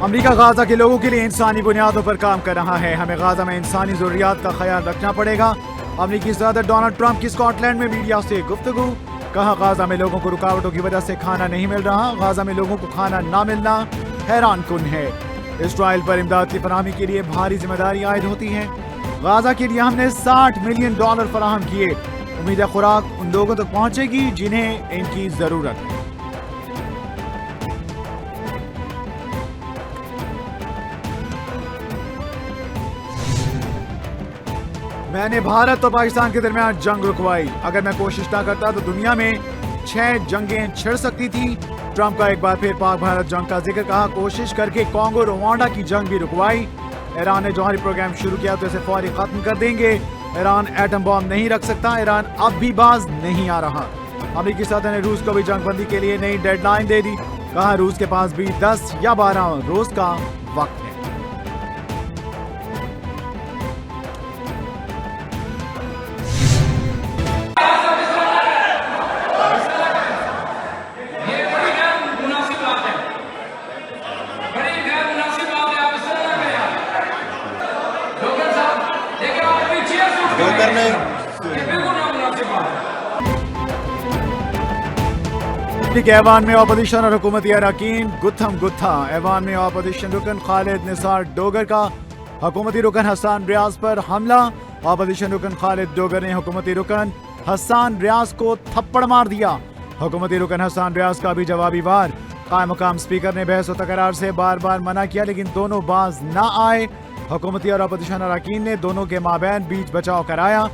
امریکہ غازہ کے لوگوں کے لیے انسانی بنیادوں پر کام کر رہا ہے. ہمیں غازہ میں انسانی ضروریات کا خیال رکھنا پڑے گا. امریکی صدر ڈونلڈ ٹرمپ کی اسکاٹ لینڈ میں میڈیا سے گفتگو. کہا غازہ میں لوگوں کو رکاوٹوں کی وجہ سے کھانا نہیں مل رہا. غازہ میں لوگوں کو کھانا نہ ملنا حیران کن ہے. اسرائیل پر امداد کی فراہمی کے لیے بھاری ذمہ داری عائد ہوتی ہے. غازہ کے لیے ہم نے $60 ملین فراہم کیے. امید ہے خوراک ان لوگوں تک پہنچے گی جنہیں ان کی ضرورت ہے. میں نے بھارت اور پاکستان کے درمیان جنگ رکوائی. اگر میں کوشش نہ کرتا تو دنیا میں 6 جنگیں چھڑ سکتی تھی. ٹرمپ کا ایک بار پھر پاک بھارت جنگ کا ذکر. کہا کوشش کر کے کانگو روانڈا کی جنگ بھی رکوائی. ایران نے جوہری پروگرام شروع کیا تو اسے فوری ختم کر دیں گے. ایران ایٹم بم نہیں رکھ سکتا. ایران اب بھی باز نہیں آ رہا. امریکی صدر نے روس کو بھی جنگ بندی کے لیے نئی ڈیڈ لائن دے دی. کہا روس کے پاس بھی 10 یا 12 روز کا وقت ہے. ایوان میں اپوزیشن اور حکومتی اراکین گتھم گتھا. ایوان میں اپوزیشن رکن خالد نثار ڈوگر کا حکومتی رکن حسان ریاض پر حملہ. اپوزیشن رکن خالد ڈوگر نے حکومتی رکن حسان ریاض کو تھپڑ مار دیا. حکومتی رکن حسان ریاض کا بھی جوابی وار. قائم مقام اسپیکر نے بحث و تکرار سے بار بار منع کیا لیکن دونوں باز نہ آئے. حکومتی اور اپوزیشن اراکین نے دونوں کے مابین بیچ بچاؤ کرایا.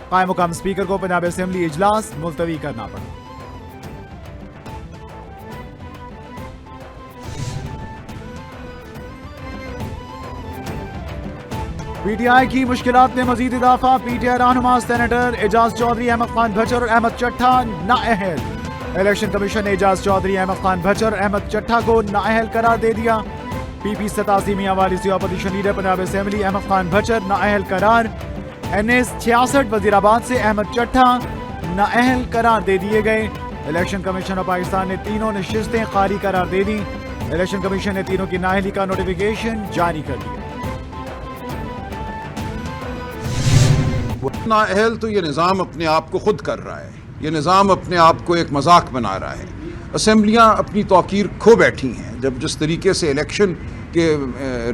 قائم مقام اسپیکر کو پنجاب اسمبلی اجلاس ملتوی کرنا پڑا. پی ٹی آئی کی مشکلات میں مزید اضافہ. پی ٹی آئی رہنما سینیٹر اعجاز چودھری، احمد خان بھچر اور احمد چٹھا نااہل. الیکشن کمیشن نے اعجاز چودھری، احمد خان بھچر اور احمد چٹھا کو نااہل قرار دے دیا. پی پی 87 میاں والی سے opposition leader Punjab assembly Ahmed Khan Bhachar نااہل قرار. این ایس 66 وزیر آباد سے احمد چٹھا نااہل قرار دے دیے گئے. الیکشن کمیشن اور پاکستان نے تینوں نشستیں خالی قرار دے دی. الیکشن کمیشن نے تینوں کی نااہلی کا نوٹیفیکیشن جاری کر دیا. نااہل تو یہ نظام اپنے آپ کو خود کر رہا ہے. یہ نظام اپنے آپ کو ایک مذاق بنا رہا ہے. اسمبلیاں اپنی توقیر کھو بیٹھی ہیں. جب جس طریقے سے الیکشن کے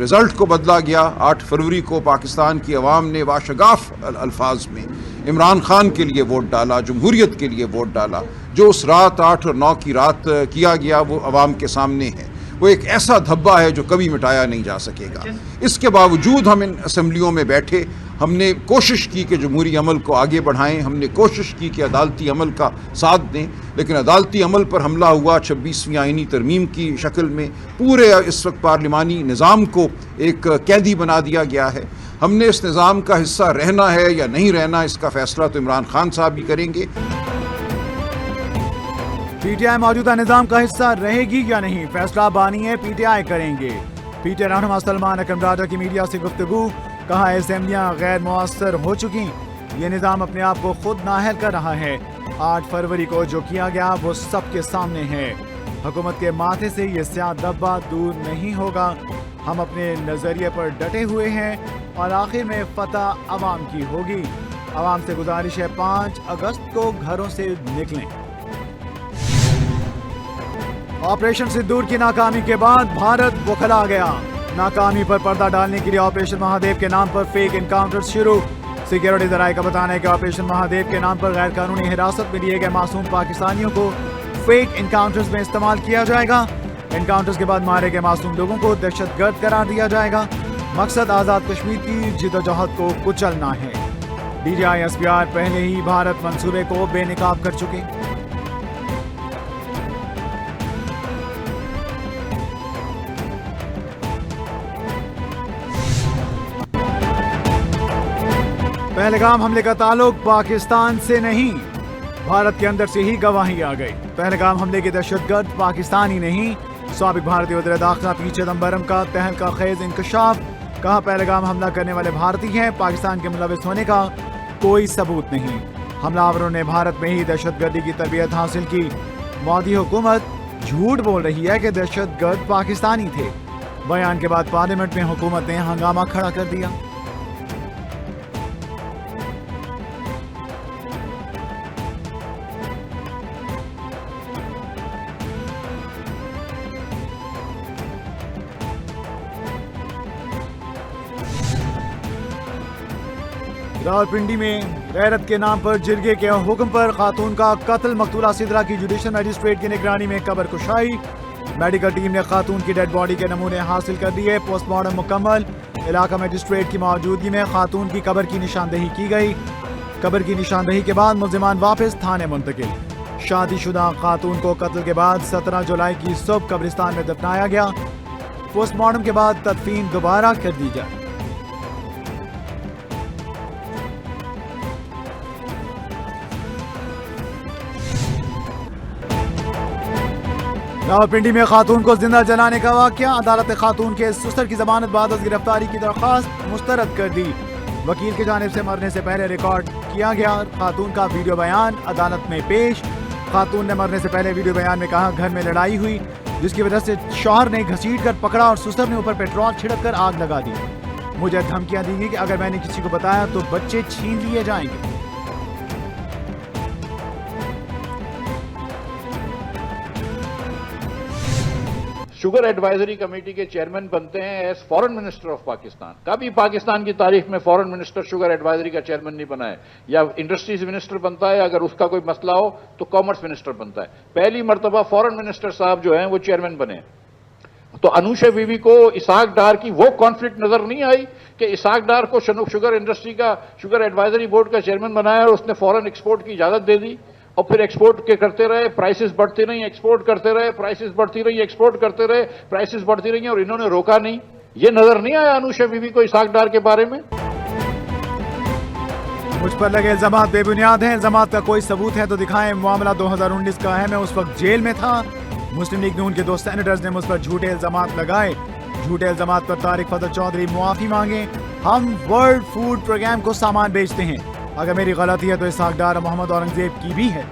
رزلٹ کو بدلا گیا 8 فروری کو پاکستان کی عوام نے واشگاف الفاظ میں عمران خان کے لیے ووٹ ڈالا، جمہوریت کے لیے ووٹ ڈالا. جو اس رات 8 اور 9 کی رات کیا گیا وہ عوام کے سامنے ہے. وہ ایک ایسا دھبا ہے جو کبھی مٹایا نہیں جا سکے گا. اس کے باوجود ہم ان اسمبلیوں میں بیٹھے ہم نے کوشش کی کہ جمہوری عمل کو آگے بڑھائیں. ہم نے کوشش کی کہ عدالتی عمل کا ساتھ دیں لیکن عدالتی عمل پر حملہ ہوا 26ویں آئینی ترمیم کی شکل میں. پورے اس وقت پارلیمانی نظام کو ایک قیدی بنا دیا گیا ہے. ہم نے اس نظام کا حصہ رہنا ہے یا نہیں رہنا اس کا فیصلہ تو عمران خان صاحب ہی کریں گے. پی ٹی آئی موجودہ نظام کا حصہ رہے گی یا نہیں فیصلہ بانی ہے پی ٹی آئی کریں گے. پی ٹی آئی رہنما سلمان اکرم راجہ کی میڈیا سے گفتگو. کہا اسمبلیاں غیر مؤثر ہو چکی. یہ نظام اپنے آپ کو خود نااہل کر رہا ہے. 8 فروری کو جو کیا گیا وہ سب کے سامنے ہے. حکومت کے ماتھے سے یہ سیاہ دبا دور نہیں ہوگا. ہم اپنے نظریے پر ڈٹے ہوئے ہیں اور آخر میں فتح عوام کی ہوگی. عوام سے گزارش ہے 5 اگست کو گھروں سے نکلیں. آپریشن سندور کی ناکامی کے بعد بھارت بوکھلا گیا. ناکامی پر پردہ ڈالنے کے لیے آپریشن مہادیو کے نام پر فیک انکاؤنٹر شروع. سیکیورٹی ذرائع کا بتانا ہے کہ آپریشن مہادیو کے نام پر غیر قانونی حراست میں لیے گئے معصوم پاکستانیوں کو فیک انکاؤنٹرز میں استعمال کیا جائے گا. انکاؤنٹرز کے بعد مارے گئے معصوم لوگوں کو دہشت گرد قرار دیا جائے گا. مقصد آزاد کشمیر کی جدوجہد کو کچلنا ہے. D G I S P R پہلے ہی بھارت منصوبے کو بے نقاب کر چکے. پہلگام حملے کا تعلق پاکستان سے نہیں بھارت کے اندر سے ہی گواہی آ گئی. پہلگام حملے کے دہشت گرد پاکستانی نہیں. سابق بھارتی وزیر داخلہ پی چدمبرم کا تہلکہ خیز انکشاف. کہا پہلگام حملہ کرنے والے بھارتی ہیں. پاکستان کے ملوث ہونے کا کوئی ثبوت نہیں. حملہ آوروں نے بھارت میں ہی دہشت گردی کی تربیت حاصل کی. مودی حکومت جھوٹ بول رہی ہے کہ دہشت گرد پاکستانی تھے. बयान के बाद पार्लियामेंट में हुकूमत ने हंगामा खड़ा कर दिया। रावलपिंडी में गैरत के नाम पर जिरगे के हुक्म पर खातून का कत्ल, मकतूला सिदरा की जुडिशल मजिस्ट्रेट की निगरानी में कब्र कुशाई। मेडिकल टीम ने खातून की डेड बॉडी के नमूने हासिल कर दिए, पोस्टमार्टम मुकम्मल। इलाका मजिस्ट्रेट की मौजूदगी में खातून की कब्र की निशानदही की गई। कब्र की निशानदही के बाद मुल्जिमान वापस थाने मुंतकिल। शादीशुदा खातून को कत्ल के बाद 17 जुलाई की सुबह कब्रिस्तान में दफनाया गया। पोस्टमार्टम के बाद तदफीन दोबारा कर दी जाए। रावलपिंडी में खातून को जिंदा जलाने का वाकया, अदालत ने खातून के सुसर की जमानत बाद गिरफ्तारी की दरख्वास्त मुस्तरद कर दी। वकील की जानिब से मरने से पहले रिकॉर्ड किया गया खातून का वीडियो बयान अदालत में पेश। खातून ने मरने से पहले वीडियो बयान में कहा, घर में लड़ाई हुई जिसकी वजह से शौहर ने घसीट कर पकड़ा और सुसर ने ऊपर पेट्रोल छिड़क कर आग लगा दी। मुझे धमकियां दी गई कि अगर मैंने किसी को बताया तो बच्चे छीन लिए जाएंगे। शुगर एडवाइजरी कमेटी के चेयरमैन बनते हैं as foreign minister of Pakistan. कभी पाकिस्तान की तारीख में फॉरेन मिनिस्टर शुगर एडवाइजरी का चेयरमैन नहीं बना है। या इंडस्ट्रीज मिनिस्टर बनता है, अगर उसका कोई मसला हो तो कॉमर्स मिनिस्टर बनता है। पहली मर्तबा फॉरेन मिनिस्टर साहब जो हैं वो चेयरमैन बने। तो अनूशा बीवी को इसाक डार की वो कॉन्फ्लिक्ट नजर नहीं आई कि इसाक डार को शुगर इंडस्ट्री का शुगर एडवाइजरी बोर्ड का चेयरमैन बनाया और उसने फॉरेन एक्सपोर्ट की इजाजत दे दी और फिर एक्सपोर्ट के करते रहे, प्राइसेस बढ़ती रही, एक्सपोर्ट करते रहे, प्राइसेस बढ़ती रही, एक्सपोर्ट करते रहे, प्राइसेस बढ़ती रही और इन्होंने रोका नहीं। ये नजर नहीं आया अनूशा बीवी को इसाक डार के बारे में। मुझ पर लगे इल्जामात बेबुनियाद हैं। इल्जामात का कोई सबूत है तो दिखाएं। मामला 2019 का है, मैं उस वक्त जेल में था। मुस्लिम लीग नून के 2 सेनेटर्स ने मुझ पर झूठे इल्जामात लगाए। झूठे इल्जामात पर तारिक फजल चौधरी मुआफी मांगे। हम वर्ल्ड फूड प्रोग्राम को सामान बेचते हैं। अगर मेरी गलती है तो इसाक डार और मोहम्मद औरंगजेब की भी है।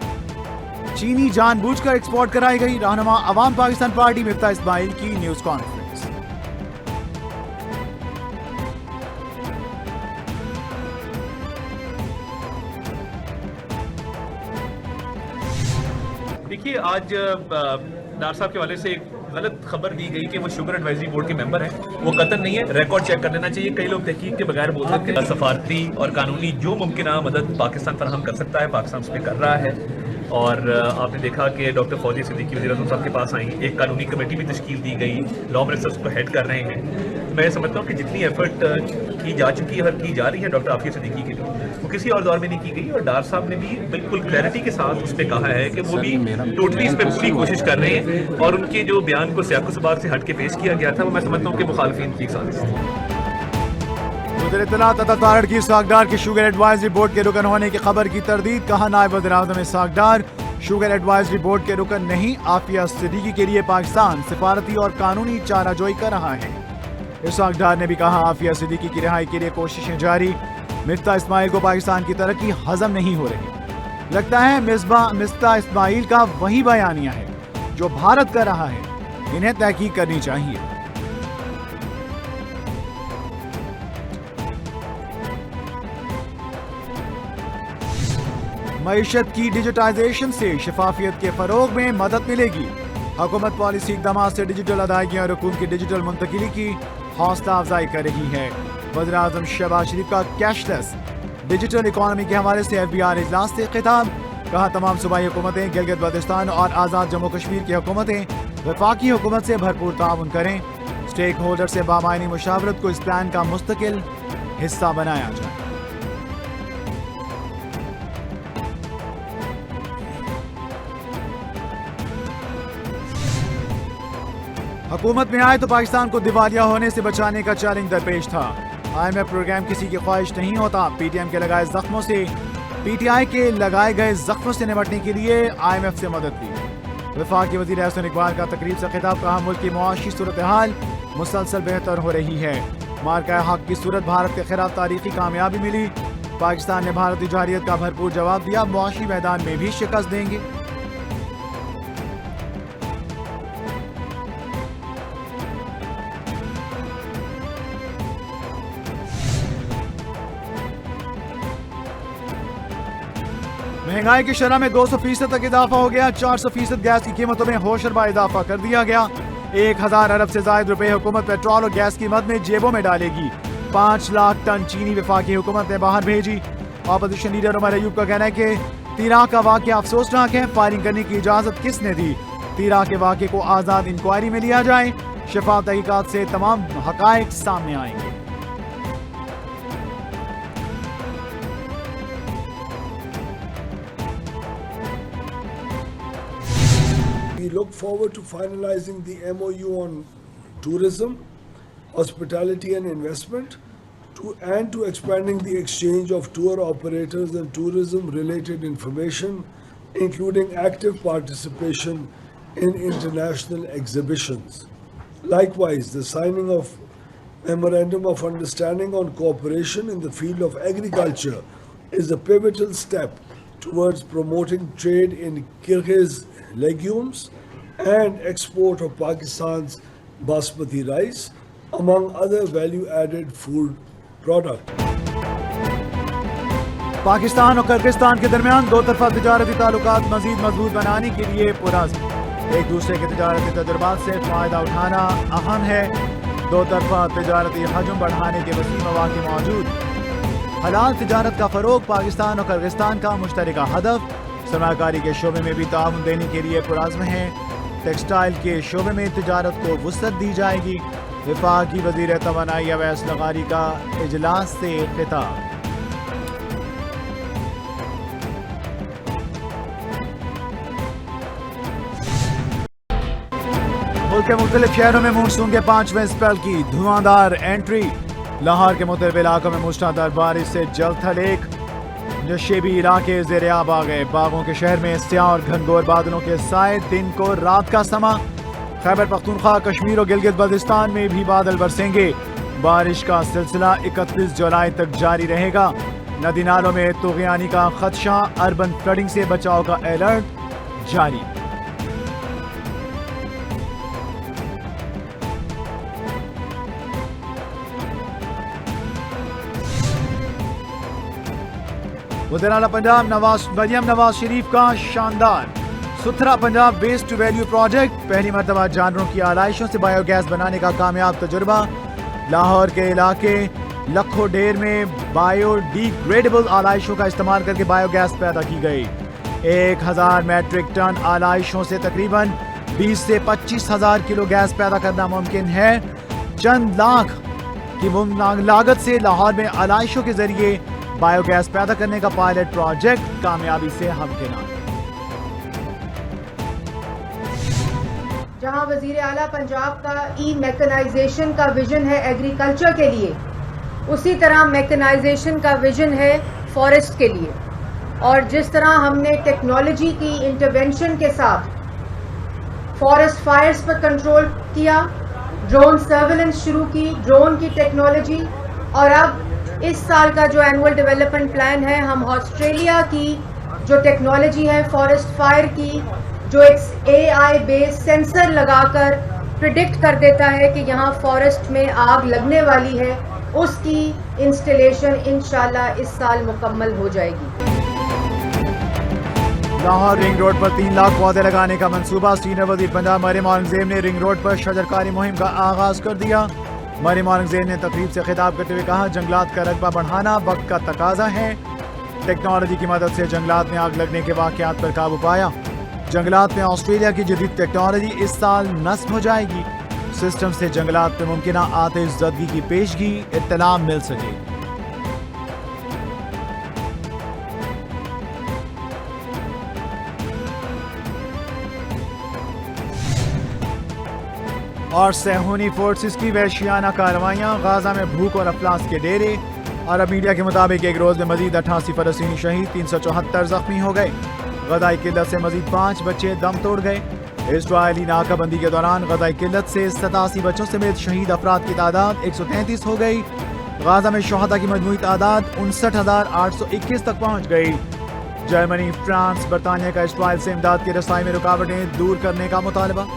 चीनी जानबूझकर एक्सपोर्ट कराई गई। रहनुमा अवाम पाकिस्तान पार्टी मिफ्ता इस्माइल की न्यूज कॉन्फ्रेंस। देखिए, आज डार साहब के हवाले से एक गलत खबर दी गई कि वो शुगर एडवाइजरी बोर्ड के मेंबर हैं। वो कतन नहीं है, रिकॉर्ड चेक कर लेना चाहिए। कई लोग तहकीक के बगैर बोल सकते हैं। सफारती और कानूनी जो मुमकिन मदद पाकिस्तान फराहम कर सकता है, पाकिस्तान उसमें कर रहा है। और आपने देखा कि डॉक्टर फौजी सिद्दीकी वज़ीर-ए-आज़म साहब के पास आई, एक कानूनी कमेटी भी तश्कील दी गई, लॉ मिनिस्टर्स को हेड कर रहे हैं। मैं समझता हूँ कि जितनी एफर्ट की जा चुकी है और की जा रही है डॉक्टर आफिया सिद्दीकी के लिए, वो किसी और दौर में नहीं की गई। और डार साहब ने भी बिल्कुल क्लैरिटी के साथ उस पर कहा है कि वो भी टोटली इस पर पूरी कोशिश कर रहे हैं। और उनके जो बयान को सियाक़ो सबाक़ से हट के पेश किया गया था, वो मैं समझता हूँ कि मुखालफिन की साजिश थी। वज़ीर इत्तलात अता तारड़ की इसाक डार के शुगर एडवाइजरी बोर्ड के रुकन होने की खबर की तरदीद। कहा, नायब वज़ीर-ए-आज़म इसाक डार शुगर एडवाइजरी बोर्ड के रुकन नहीं। आफिया सिद्दीकी के लिए पाकिस्तान सिफारती और कानूनी चाराजोई कर रहा है। इसाक डार ने भी कहा, आफिया सिद्दीकी की रिहाई के लिए कोशिशें जारी। मिफ्ता इस्माइल को पाकिस्तान की तरक्की हजम नहीं हो रही। लगता है मिफ्ता इस्माइल का वही बयानिया है जो भारत कर रहा है। इन्हें तहकीक करनी चाहिए। मईशत की डिजिटाइजेशन से शफाफियत के फरोग में मदद मिलेगी। हुकूमत पॉलिसी इक़दामात से डिजिटल अदायगियां और रकूम की डिजिटल मुंतकिली की हौसला अफजाई कर रही है। वज़ीर-ए-आज़म शहबाज शरीफ का कैशलेस डिजिटल इकॉनमी के हवाले से FBR इजलास से खिताब। कहा, तमाम सूबाई हुकूमतें, गिलगित बल्तिस्तान और आज़ाद जम्मू कश्मीर की हुकूमतें वफाकी हुकूमत से भरपूर ताउन करें। स्टेक होल्डर से बामायनी मुशावरत को इस प्लान का मुस्तकिल हिस्सा बनाया जाए। हुकूमत में आए तो पाकिस्तान को दिवालिया होने से बचाने का चैलेंज दरपेश था। IMF प्रोग्राम किसी की ख्वाहिश नहीं होता। PTI के लगाए जख्मों से निपटने के लिए IMF से मदद ली। वफाकी वज़ीर एहसन इकबाल का तकरीब से खिताब। कहा, मुल्क की मुआशी सूरत हाल मुसलसल बेहतर हो रही है। मार्का हक की सूरत भारत के खिलाफ तारीखी कामयाबी मिली। पाकिस्तान ने भारतीय जारियत का भरपूर जवाब दिया। मुआशी मैदान में भी शिकस्त देंगे। महंगाई की शरह में 200% तक इजाफा हो गया। 400% गैस की कीमतों में होशरबा इजाफा कर दिया गया। 1000 अरब से ज्यादा रुपए हुकूमत पेट्रोल और गैस की मद में जेबों में डालेगी। 5 लाख टन चीनी वफाकी हुकूमत ने बाहर भेजी। ऑपोजिशन लीडर उमर अयूब का कहना है कि तीरा का वाकया अफसोसनाक है। फायरिंग करने की इजाजत किसने दी? तीरा के वाकये को आजाद इंक्वायरी में लिया जाए। शफाफ तहकीकात से तमाम हकायक सामने आएंगे। We look forward to finalizing the MOU on tourism, hospitality and investment, and to expanding the exchange of tour operators and tourism-related information, including active participation in international exhibitions. Likewise, the signing of Memorandum of Understanding on Cooperation in the field of agriculture is a pivotal step towards promoting trade in Kyrgyz legumes and export of Pakistan's basmati rice, among other value-added food products. Pakistan और Kyrgyzstan के दरमियान दो तरफा तिजारती ताल्लुकात मजीद मजबूत बनाने के लिए पुरज़्म। एक दूसरे के तिजारती तजुर्बात से फ़ायदा उठाना अहम है। दो तरफा तिजारती हजम बढ़ाने के वसीम मौक़े मौजूद। हलाल तिजारत का फ़रोग़ पाकिस्तान और किर्गिस्तान का मुश्तरका हदफ। सरमाकारी के शोबे में भी ताउन देने के लिए पुरज़्म है। टेक्सटाइल के शोबे में तिजारत को वुसअत दी जाएगी। वफाकी वज़ीर तवानाई अवैस लगारी का इजलास से खिताब। मुल्क के मुख्तलिफ शहरों में मानसून के 5वें स्पेल की धुआंधार एंट्री। लाहौर के मुख्तलिफ इलाकों में मूसलाधार बारिश से जल थल एक। नशेबी इलाके ज़ेर आब आ गए। बागों के शहर में स्याह और घनघोर बादलों के साए, दिन को रात का समा। खैबर पख्तूनख्वा, कश्मीर और गिलगित बल्तिस्तान में भी बादल बरसेंगे। बारिश का सिलसिला 31 जुलाई तक जारी रहेगा। नदी नालों में तुग़यानी का खदशा, अर्बन फ्लडिंग से बचाव का अलर्ट जारी। वज़ीर आला पंजाब मरियम नवाज शरीफ का शानदार सुथरा Punjab waste to value project. पहली मरतबा जानवरों की आलाइशों से बायोगैस बनाने का कामयाब तजुर्बा। लाहौर के इलाके लखो डेर में बायोडिग्रेडेबल आलाइशों का इस्तेमाल करके बायोगैस पैदा की गई। 1000 मैट्रिक टन आलाइशों से तकरीबन 20 से 25,000 किलो गैस पैदा करना मुमकिन है। चंद लाख की लागत से लाहौर में आलाइशों के जरिए बायोगैस पैदा करने का पायलट प्रोजेक्ट कामयाबी से हमकिनार। जहां वजीर आला पंजाब का मैकेनाइजेशन का विजन है एग्रीकल्चर के लिए, उसी तरह मैकेनाइजेशन का विजन है फॉरेस्ट के लिए। और जिस तरह हमने टेक्नोलॉजी की इंटरवेंशन के साथ फॉरेस्ट फायर्स पर कंट्रोल किया, ड्रोन सर्वेलेंस शुरू की, ड्रोन की टेक्नोलॉजी, और अब इस साल का जो एनुअल डेवलपमेंट प्लान है, हम ऑस्ट्रेलिया की जो टेक्नोलॉजी है फॉरेस्ट फायर की, जो एक AI बेस्ड सेंसर लगाकर प्रिडिक्ट कर देता है कि यहाँ फॉरेस्ट में आग लगने वाली है, उसकी इंस्टॉलेशन इंशाल्लाह इस साल मुकम्मल हो जाएगी। लाहौर रिंग रोड पर 3 लाख पौधे लगाने का मंसूबा। सीनियर वज़ीर पंजाब मरियम औरंगज़ेब ने रिंग रोड पर शजरकारी मुहिम का आगाज कर दिया। मरियम औरंगज़ेब ने तकरीब से खिताब करते हुए कहा, जंगलात का रकबा बढ़ाना वक्त का तकाजा है। टेक्नोलॉजी की मदद से जंगलात में आग लगने के वाक़यात पर काबू पाया। जंगलात में ऑस्ट्रेलिया की जदीद टेक्नोलॉजी इस साल नस्ब हो जाएगी। सिस्टम से जंगलात में मुमकिन आतिश ज़दगी की पेशगी इत्तला मिल सकेगी। और सहूनी फोर्सेस की वहशियाना कार्रवाइयाँ। गाजा में भूख और अफलास के डेरे। अरब मीडिया के मुताबिक एक रोज में मजीद 88 फलस्तीनी शहीद, 374 जख्मी हो गए। गज़ाई किल्लत से मजीद 5 बच्चे दम तोड़ गए। इस्राएली नाकाबंदी के दौरान गज़ाई किल्लत से 87 बच्चों समेत शहीद अफराद की तादाद 133 हो गई। गाजा में शहादा की मजमूई तादाद 59,821 तक पहुँच गई। जर्मनी, फ्रांस, बरतानिया का इस्राएल से इमदाद की रसाई में रुकावटें दूर करने का मुतालबा।